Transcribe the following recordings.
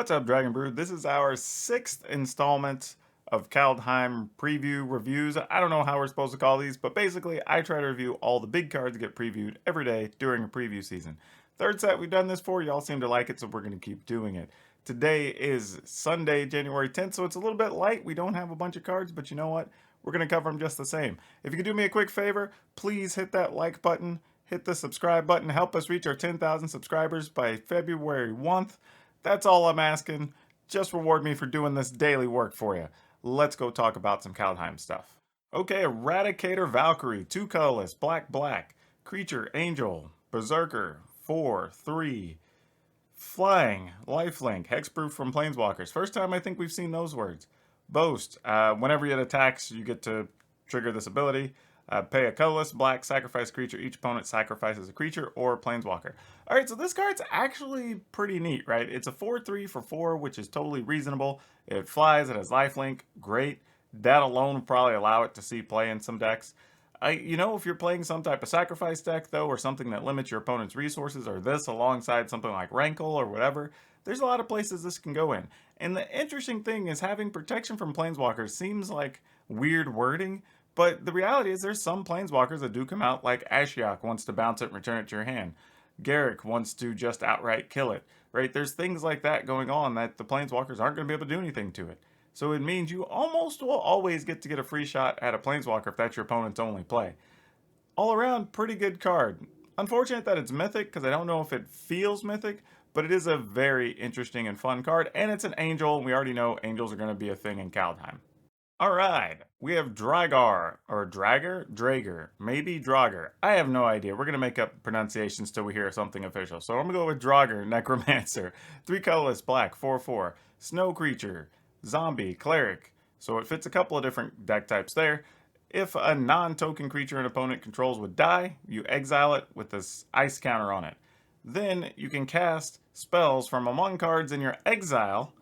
What's up, Dragon Brood? This is our 6th installment of Kaldheim preview reviews. I don't know how we're supposed to call these, but basically I try to review all the big cards that get previewed every day during a preview season. Third set we've done this for, y'all seem to like it, so we're going to keep doing it. Today is Sunday, January 10th, so it's a little bit light. We don't have a bunch of cards, but you know what? We're going to cover them just the same. If you could do me a quick favor, please hit that like button, hit the subscribe button, help us reach our 10,000 subscribers by February 1st. That's all I'm asking. Just reward me for doing this daily work for you. Let's go talk about some Kaldheim stuff. Okay, Eradicator Valkyrie, 2 colorless, black, creature, angel, berserker, 4/3, flying, lifelink, hexproof from planeswalkers. First time I think we've seen those words. Boast, whenever it attacks, you get to trigger this ability. Pay a colorless black, sacrifice creature. Each opponent sacrifices a creature or a planeswalker. Alright, so this card's actually pretty neat, right? It's a 4/3 for 4, which is totally reasonable. It flies, it has lifelink, great. That alone would probably allow it to see play in some decks. If you're playing some type of sacrifice deck, though, or something that limits your opponent's resources, or this alongside something like Rankle or whatever, there's a lot of places this can go in. And the interesting thing is having protection from planeswalkers seems like weird wording, but the reality is there's some planeswalkers that do come out, like Ashiok wants to bounce it and return it to your hand. Garruk wants to just outright kill it, right? There's things like that going on that the planeswalkers aren't going to be able to do anything to it. So it means you almost will always get to get a free shot at a planeswalker if that's your opponent's only play. All around, pretty good card. Unfortunate that it's mythic, because I don't know if it feels mythic, but it is a very interesting and fun card, and it's an angel, and we already know angels are going to be a thing in Kaldheim. Alright, we have Draugr, or Draugr, maybe Draugr. I have no idea. We're going to make up pronunciations till we hear something official. So I'm going to go with Draugr Necromancer. 3 colorless, black, 4/4. Snow creature, zombie, cleric. So it fits a couple of different deck types there. If a non-token creature an opponent controls would die, you exile it with this ice counter on it. Then you can cast spells from among cards in your exile,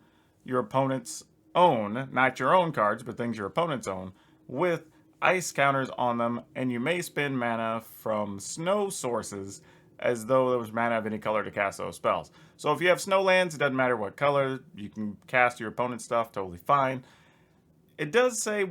your opponent's own, not your own cards, but things your opponents own, with ice counters on them, and you may spend mana from snow sources as though there was mana of any color to cast those spells. So if you have snow lands, it doesn't matter what color, you can cast your opponent's stuff totally fine. It does say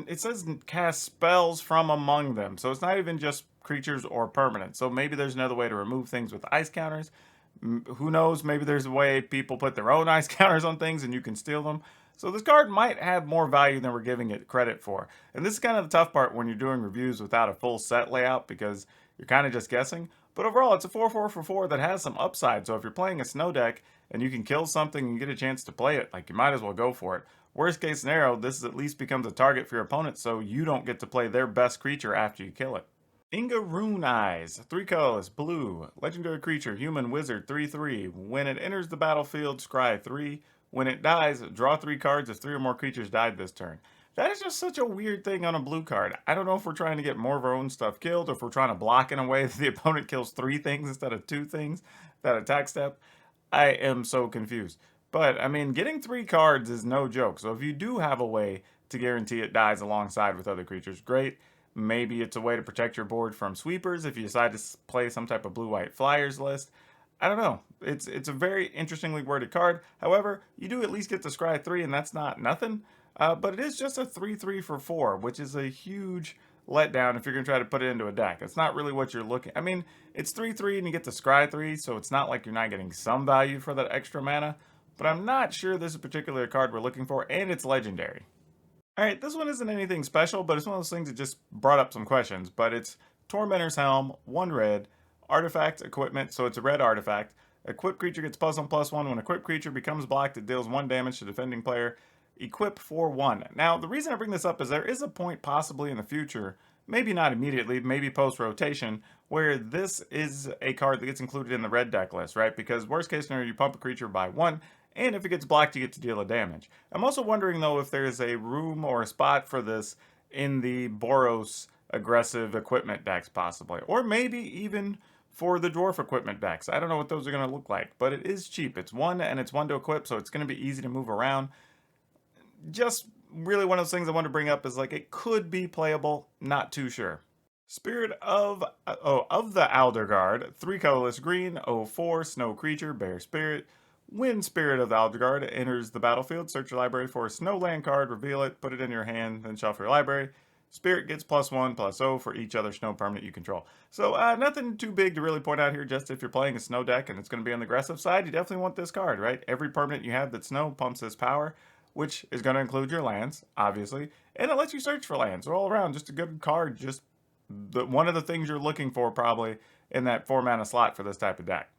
it says cast spells from among them, so it's not even just creatures or permanents. So maybe there's another way to remove things with ice counters. Who knows, maybe there's a way people put their own ice counters on things and you can steal them. So this card might have more value than we're giving it credit for. And this is kind of the tough part when you're doing reviews without a full set layout, because you're kind of just guessing. But overall, it's a 4/4 for 4 that has some upside. So if you're playing a snow deck and you can kill something and get a chance to play it, like, you might as well go for it. Worst case scenario, this at least becomes a target for your opponent, so you don't get to play their best creature after you kill it. Inga Rune-Eyes, 3 colorless, blue, legendary creature, human wizard, 3/3. When it enters the battlefield, scry 3. When it dies, draw 3 cards if 3 or more creatures died this turn. That is just such a weird thing on a blue card. I don't know if we're trying to get more of our own stuff killed, or if we're trying to block in a way that the opponent kills 3 things instead of 2 things, that attack step. I am so confused. But, I mean, getting 3 cards is no joke, so if you do have a way to guarantee it dies alongside with other creatures, great. Maybe it's a way to protect your board from sweepers if you decide to play some type of blue-white flyers list. I don't know. It's a very interestingly worded card. However, you do at least get to scry 3, and that's not nothing. But it is just a 3/3 for 4, which is a huge letdown if you're going to try to put it into a deck. It's not really what you're looking. I mean, it's 3/3 and you get to scry 3, so it's not like you're not getting some value for that extra mana. But I'm not sure this is a particular card we're looking for, and it's legendary. Alright, this one isn't anything special, but it's one of those things that just brought up some questions. But it's Tormentor's Helm, 1 red, artifact, equipment, so it's a red artifact. Equipped creature gets +1/+1. When equipped creature becomes blocked, it deals 1 damage to defending player. Equip for 1. Now, the reason I bring this up is there is a point possibly in the future, maybe not immediately, maybe post-rotation, where this is a card that gets included in the red deck list, right? Because worst case scenario, you pump a creature by 1, and if it gets blocked, you get to deal a damage. I'm also wondering, though, if there's a room or a spot for this in the Boros aggressive equipment decks, possibly. Or maybe even for the dwarf equipment decks. I don't know what those are going to look like, but it is cheap. It's 1, and it's 1 to equip, so it's going to be easy to move around. Just really one of those things I want to bring up is, like, it could be playable, not too sure. Spirit of the Aldergard, 3 colorless green, 04, snow creature, bear spirit. When Spirit of Aldergard enters the battlefield, search your library for a snow land card, reveal it, put it in your hand, then shuffle your library. Spirit gets +1/+0 for each other snow permanent you control. So nothing too big to really point out here, just if you're playing a snow deck and it's going to be on the aggressive side, you definitely want this card, right? Every permanent you have that's snow pumps this power, which is going to include your lands, obviously, and it lets you search for lands. So all around, just a good card, just one of the things you're looking for probably in that 4-mana slot for this type of deck.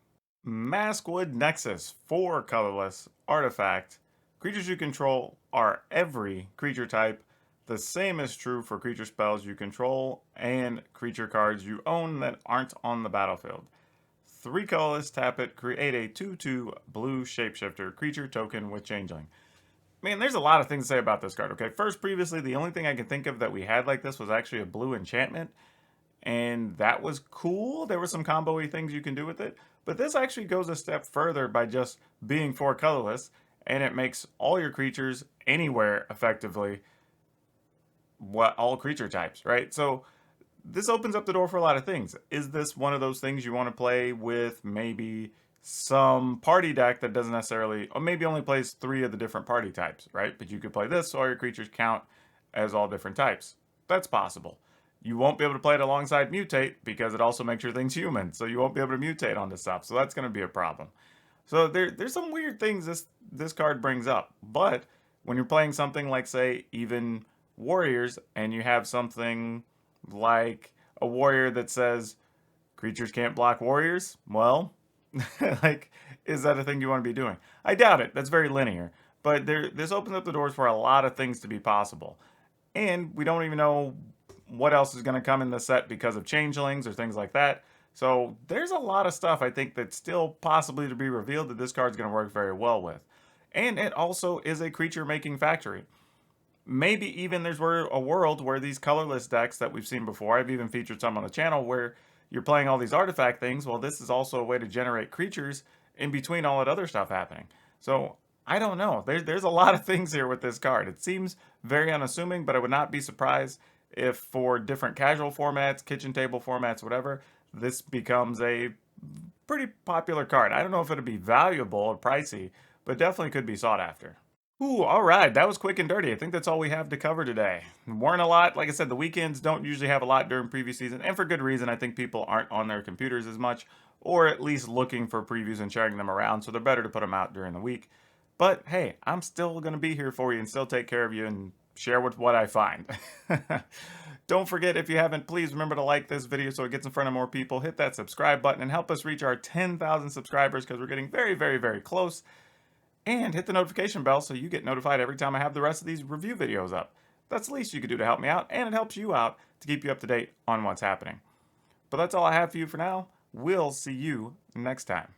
Maskwood Nexus, 4 colorless, artifact. Creatures you control are every creature type. The same is true for creature spells you control and creature cards you own that aren't on the battlefield. 3 colorless, tap it, create a 2/2 blue shapeshifter creature token with changeling. Man, there's a lot of things to say about this card. Okay, first, previously, the only thing I can think of that we had like this was actually a blue enchantment, and that was cool. There were some combo-y things you can do with it, but this actually goes a step further by just being 4 colorless, and it makes all your creatures anywhere effectively all creature types, right? So this opens up the door for a lot of things. Is this one of those things you want to play with maybe some party deck that doesn't necessarily, or maybe only plays 3 of the different party types, right? But you could play this so all your creatures count as all different types. That's possible. You won't be able to play it alongside Mutate because it also makes your things human, so you won't be able to mutate on this stuff. So that's going to be a problem. So there's some weird things this card brings up. But when you're playing something like, say, even Warriors, and you have something like a warrior that says creatures can't block warriors, well, like, is that a thing you want to be doing? I doubt it. That's very linear. But this opens up the doors for a lot of things to be possible. And we don't even know what else is going to come in the set because of changelings or things like that. So there's a lot of stuff I think that's still possibly to be revealed that this card's going to work very well with. And it also is a creature making factory. Maybe even there's a world where these colorless decks that we've seen before, I've even featured some on the channel, where you're playing all these artifact things. Well, this is also a way to generate creatures in between all that other stuff happening. So I don't know. There's a lot of things here with this card. It seems very unassuming, but I would not be surprised if for different casual formats, kitchen table formats, whatever, this becomes a pretty popular card. I don't know if it'll be valuable or pricey, but definitely could be sought after. Ooh, all right. That was quick and dirty. I think that's all we have to cover today. Weren't a lot. Like I said, the weekends don't usually have a lot during preview season, and for good reason. I think people aren't on their computers as much, or at least looking for previews and sharing them around, so they're better to put them out during the week. But hey, I'm still going to be here for you and still take care of you and share with what I find. Don't forget, if you haven't, please remember to like this video so it gets in front of more people. Hit that subscribe button and help us reach our 10,000 subscribers because we're getting very, very, very close. And hit the notification bell so you get notified every time I have the rest of these review videos up. That's the least you could do to help me out, and it helps you out to keep you up to date on what's happening. But that's all I have for you for now. We'll see you next time.